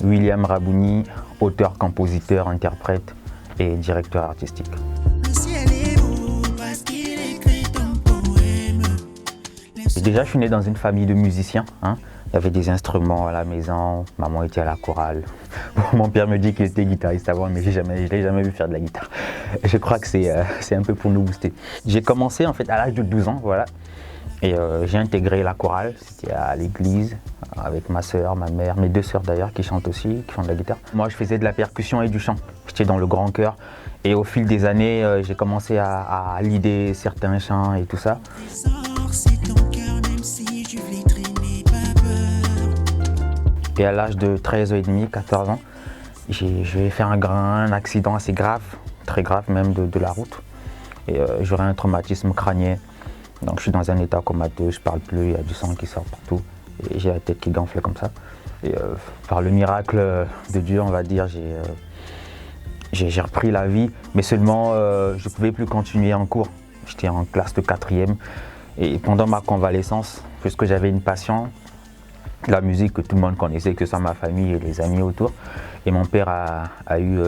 William Rabouni, auteur, compositeur, interprète et directeur artistique. Déjà, je suis né dans une famille de musiciens. Il y avait des instruments à la maison, maman était à la chorale. Mon père me dit qu'il était guitariste avant, mais je ne l'ai jamais vu faire de la guitare. Je crois que c'est un peu pour nous booster. J'ai commencé en fait à l'âge de 12 ans, voilà. Et j'ai intégré la chorale, c'était à l'église, avec ma soeur, ma mère, mes deux sœurs d'ailleurs qui chantent aussi, qui font de la guitare. Moi je faisais de la percussion et du chant, j'étais dans le grand chœur. Et au fil des années, j'ai commencé à leader certains chants et tout ça. Et à l'âge de 13 ans et demi, 14 ans, j'ai fait un accident assez grave, très grave même de la route. Et j'aurais un traumatisme crânien. Donc je suis dans un état comateux, je ne parle plus, il y a du sang qui sort partout. Et j'ai la tête qui gonfle comme ça. Et par le miracle de Dieu, on va dire, j'ai repris la vie. Mais seulement, je ne pouvais plus continuer en cours. J'étais en classe de 4e. Et pendant ma convalescence, puisque j'avais une passion, la musique que tout le monde connaissait, que ce soit ma famille et les amis autour. Et mon père a eu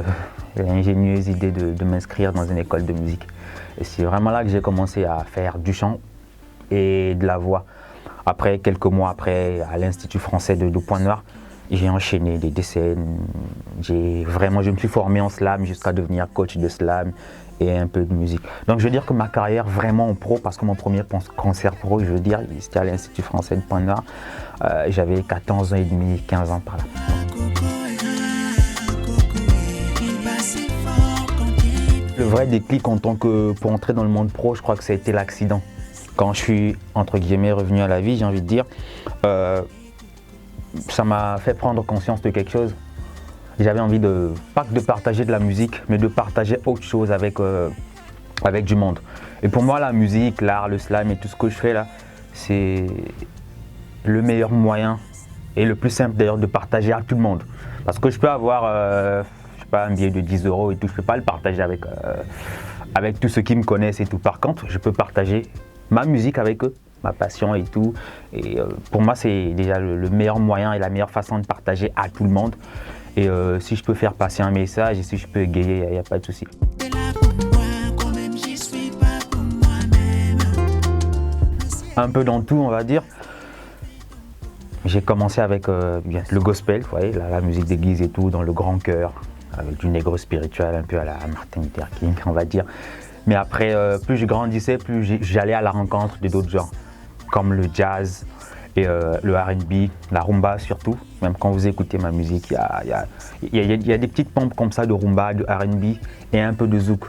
l'ingénieuse idée de m'inscrire dans une école de musique. Et c'est vraiment là que j'ai commencé à faire du chant et de la voix. Après, quelques mois après, à l'Institut français de Pointe-Noire, j'ai enchaîné des scènes. Je me suis formé en slam jusqu'à devenir coach de slam et un peu de musique. Donc je veux dire que ma carrière vraiment en pro, parce que mon premier concert pro, je veux dire, c'était à l'Institut français de Pointe-Noire. J'avais 14 ans et demi, 15 ans par là. Le vrai déclic en tant que pour entrer dans le monde pro, je crois que ça a été l'accident. Quand je suis entre guillemets revenu à la vie, j'ai envie de dire, ça m'a fait prendre conscience de quelque chose. J'avais envie pas que de partager de la musique, mais de partager autre chose avec du monde. Et pour moi, la musique, l'art, le slam et tout ce que je fais là, c'est le meilleur moyen et le plus simple d'ailleurs de partager à tout le monde. Parce que je peux avoir un billet de 10 € et tout, je ne peux pas le partager avec tous ceux qui me connaissent et tout. Par contre, je peux partager ma musique avec eux, ma passion et tout. Et pour moi, c'est déjà le meilleur moyen et la meilleure façon de partager à tout le monde. Et si je peux faire passer un message et si je peux égayer, il n'y a pas de souci. Un peu dans tout, on va dire. J'ai commencé avec le gospel, vous voyez, la musique d'église et tout, dans le grand chœur, avec du négro spirituel, un peu à la Martin Luther King, on va dire. Mais après, plus je grandissais, plus j'allais à la rencontre d'autres genres, comme le jazz et le R&B, la rumba surtout. Même quand vous écoutez ma musique, il y a des petites pompes comme ça de rumba, de R&B et un peu de zouk.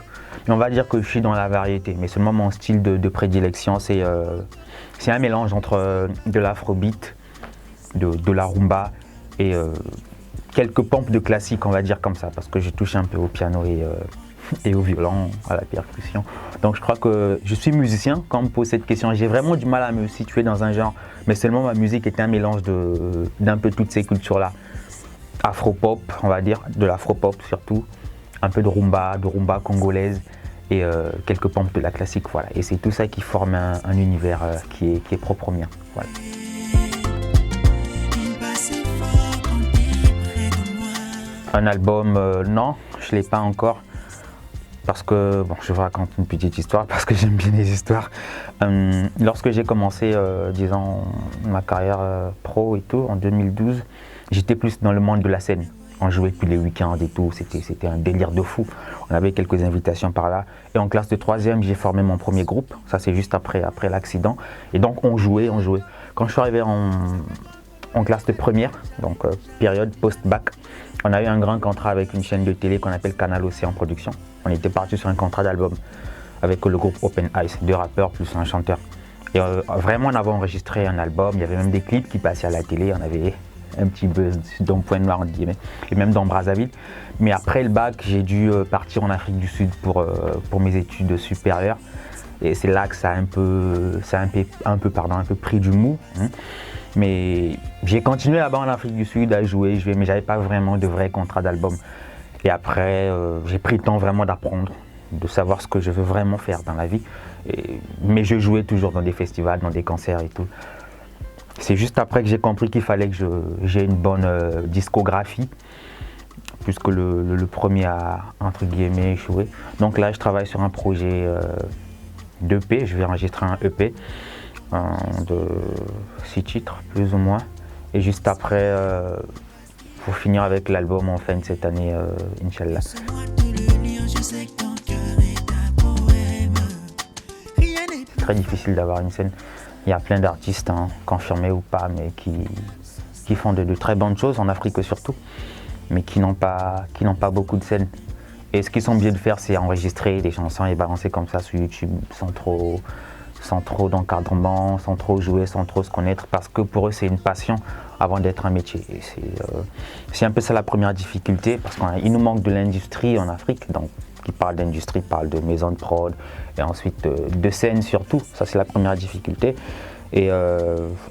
Mais on va dire que je suis dans la variété, mais seulement mon style de prédilection, c'est un mélange entre de l'afrobeat, de la rumba et quelques pompes de classique, on va dire comme ça, parce que je touche un peu au piano et au violon, à la percussion. Donc je crois que je suis musicien quand on me pose cette question. J'ai vraiment du mal à me situer dans un genre, mais seulement ma musique est un mélange d'un peu toutes ces cultures-là. Afro-pop, on va dire, de l'afro-pop surtout, un peu de rumba congolaise et quelques pompes de la classique, voilà. Et c'est tout ça qui forme un univers qui est propre au mien, voilà. Un album, non, je ne l'ai pas encore. Parce que, bon, je vous raconte une petite histoire, parce que j'aime bien les histoires. Lorsque j'ai commencé, disons, ma carrière pro et tout, en 2012, j'étais plus dans le monde de la scène. On jouait tous les week-ends et tout, c'était un délire de fou. On avait quelques invitations par là. Et en classe de 3e, j'ai formé mon premier groupe. Ça, c'est juste après l'accident. Et donc, on jouait. Quand je suis arrivé en classe de première, donc période post-bac, on a eu un grand contrat avec une chaîne de télé qu'on appelle Canal Océan Production. On était parti sur un contrat d'album avec le groupe Open Eyes, 2 rappeurs plus un chanteur. Et vraiment, on avait enregistré un album, il y avait même des clips qui passaient à la télé, on avait un petit buzz dans Pointe-Noire, entre guillemets, et même dans Brazzaville. Mais après le bac, j'ai dû partir en Afrique du Sud pour mes études supérieures. Et c'est là que ça a un peu pris du mou. Mais j'ai continué là-bas en Afrique du Sud à jouer, mais j'avais pas vraiment de vrai contrat d'album. Et après, j'ai pris le temps vraiment d'apprendre, de savoir ce que je veux vraiment faire dans la vie. Mais je jouais toujours dans des festivals, dans des concerts et tout. C'est juste après que j'ai compris qu'il fallait que j'ai une bonne discographie, puisque le premier a, entre guillemets, échoué. Donc là, je travaille sur un projet d'EP, je vais enregistrer un EP de 6 titres, plus ou moins. Et juste après, pour finir avec l'album en fin de cette année, Inch'Allah. C'est très difficile d'avoir une scène. Il y a plein d'artistes, hein, confirmés ou pas, mais qui font de très bonnes choses, en Afrique surtout, mais qui n'ont pas beaucoup de scènes. Et ce qu'ils sont obligés de faire, c'est enregistrer des chansons et balancer comme ça sur YouTube, sans trop d'encadrement, sans trop jouer, sans trop se connaître, parce que pour eux, c'est une passion avant d'être un métier. Et c'est un peu ça la première difficulté, parce qu'il nous manque de l'industrie en Afrique. Donc, qui parle d'industrie parle de maisons de prod, et ensuite de scènes surtout. Ça, c'est la première difficulté. Et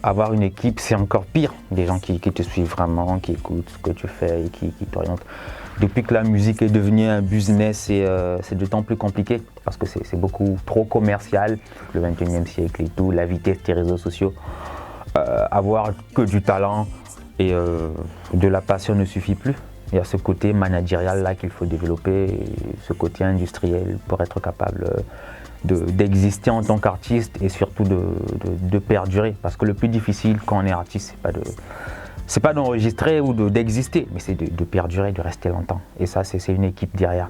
avoir une équipe, c'est encore pire. Des gens qui te suivent vraiment, qui écoutent ce que tu fais et qui t'orientent. Depuis que la musique est devenue un business, c'est d'autant plus compliqué parce que c'est beaucoup trop commercial, le 21e siècle et tout, la vitesse des réseaux sociaux. Avoir que du talent et de la passion ne suffit plus. Il y a ce côté managérial là qu'il faut développer, et ce côté industriel pour être capable d'exister en tant qu'artiste et surtout de perdurer. Parce que le plus difficile quand on est artiste, c'est pas d'enregistrer ou d'exister, mais c'est de perdurer, de rester longtemps. Et ça, c'est une équipe derrière.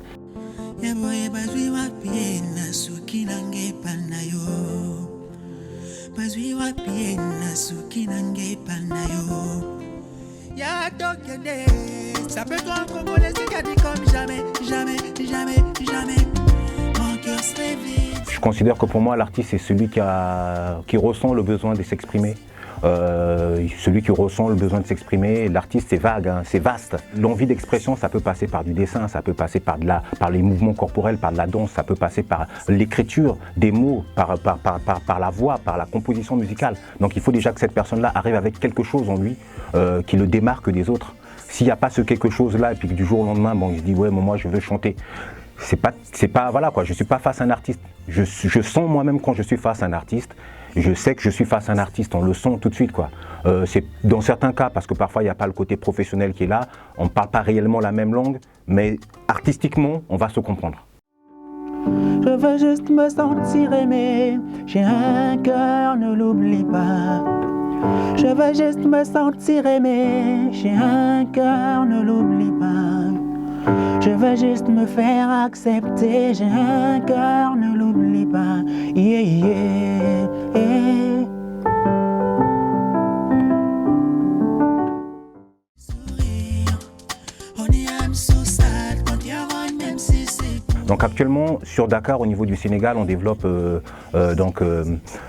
Ça peut toi en Congolais, c'est qu'a dit comme jamais, jamais, jamais, jamais. Mon cœur serait vide. Je considère que pour moi, l'artiste, c'est celui qui ressent le besoin de s'exprimer. Celui qui ressent le besoin de s'exprimer. L'artiste, c'est vague, hein, c'est vaste. L'envie d'expression, ça peut passer par du dessin, ça peut passer par les mouvements corporels, par de la danse, ça peut passer par l'écriture des mots, par la voix, par la composition musicale. Donc il faut déjà que cette personne-là arrive avec quelque chose en lui qui le démarque des autres. S'il n'y a pas ce quelque chose-là, et puis que du jour au lendemain, bon, il se dit ouais, mais moi je veux chanter. C'est pas, voilà quoi, je suis pas face à un artiste. Je sens moi-même quand je suis face à un artiste, je sais que je suis face à un artiste, on le sent tout de suite quoi. C'est dans certains cas, parce que parfois il n'y a pas le côté professionnel qui est là, on ne parle pas réellement la même langue, mais artistiquement, on va se comprendre. Je veux juste me sentir aimé, j'ai un cœur, ne l'oublie pas. Je veux juste me sentir aimé, j'ai un cœur, ne l'oublie pas. Je veux juste me faire accepter, j'ai un cœur, ne l'oublie pas. Yeah, yeah, yeah. Donc actuellement sur Dakar au niveau du Sénégal on développe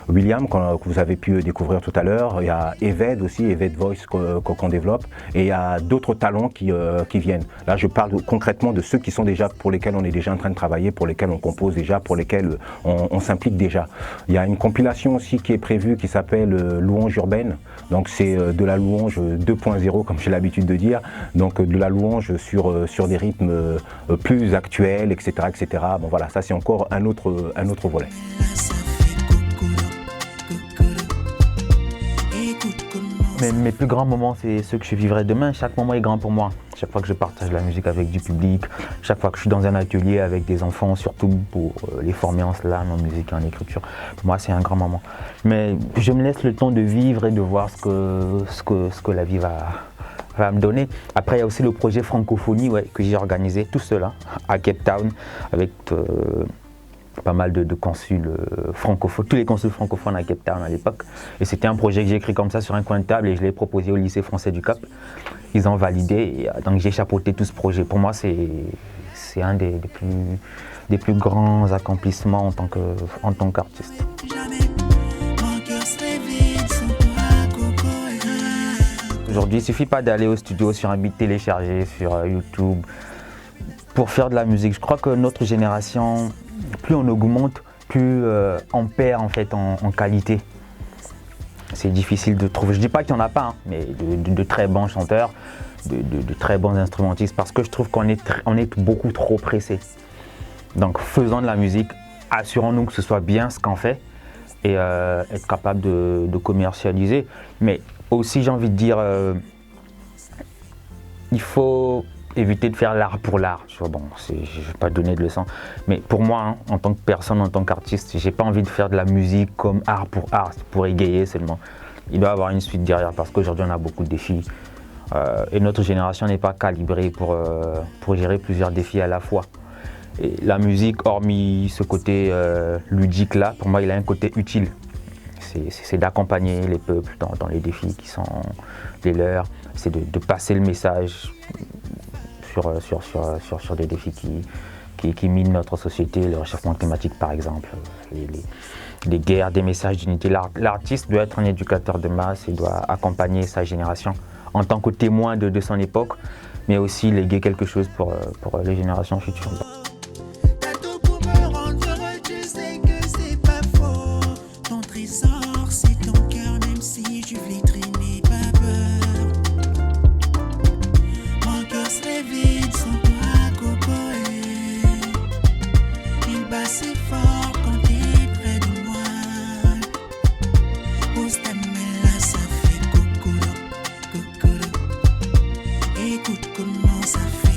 William que vous avez pu découvrir tout à l'heure, il y a Eved aussi, Eved Voice qu'on développe et il y a d'autres talents qui viennent. Là je parle concrètement de ceux qui sont déjà, pour lesquels on est déjà en train de travailler, pour lesquels on compose déjà, pour lesquels on s'implique déjà. Il y a une compilation aussi qui est prévue qui s'appelle Louange urbaine, donc c'est de la louange 2.0 comme j'ai l'habitude de dire, donc de la louange sur des rythmes plus actuels, etc. Bon voilà, ça c'est encore un autre volet. Mes plus grands moments, c'est ceux que je vivrai demain. Chaque moment est grand pour moi. Chaque fois que je partage la musique avec du public, chaque fois que je suis dans un atelier avec des enfants, surtout pour les former en slam, en musique et en écriture, pour moi c'est un grand moment. Mais je me laisse le temps de vivre et de voir ce que la vie va me donner. Après, il y a aussi le projet Francophonie que j'ai organisé tout seul à Cape Town avec pas mal de consuls francophones, tous les consuls francophones à Cape Town à l'époque. Et c'était un projet que j'ai écrit comme ça sur un coin de table et je l'ai proposé au lycée français du Cap. Ils ont validé, et donc j'ai chapeauté tout ce projet. Pour moi, c'est un des plus grands accomplissements en tant qu'artiste. Aujourd'hui, il ne suffit pas d'aller au studio sur un beat téléchargé sur YouTube pour faire de la musique. Je crois que notre génération, plus on augmente, plus on perd en fait en qualité. C'est difficile de trouver. Je ne dis pas qu'il n'y en a pas, mais de très bons chanteurs, de très bons instrumentistes, parce que je trouve qu'on est beaucoup trop pressé. Donc faisons de la musique, assurons-nous que ce soit bien ce qu'on fait, et être capable de commercialiser. Mais aussi, j'ai envie de dire, il faut éviter de faire l'art pour l'art. Bon, je ne vais pas donner de leçons, mais pour moi, hein, en tant que personne, en tant qu'artiste, j'ai pas envie de faire de la musique comme art, pour égayer seulement. Il doit y avoir une suite derrière, parce qu'aujourd'hui, on a beaucoup de défis. Et notre génération n'est pas calibrée pour gérer plusieurs défis à la fois. Et la musique, hormis ce côté ludique là, pour moi, il a un côté utile. C'est d'accompagner les peuples dans les défis qui sont les leurs. C'est de passer le message sur des défis qui minent notre société, le réchauffement climatique par exemple, les guerres, des messages d'unité. L'artiste doit être un éducateur de masse et doit accompagner sa génération en tant que témoin de son époque, mais aussi léguer quelque chose pour les générations futures. T'as tout pour me rendre heureux, tu sais que c'est pas faux. Ton trésor, c'est ton cœur, même si je flétris, n'aie pas peur. Mon cœur serait vide sans toi, Coco. Il bat si fort quand t'es près de moi. Pose ta main là, ça fait coco. Écoute comment ça fait.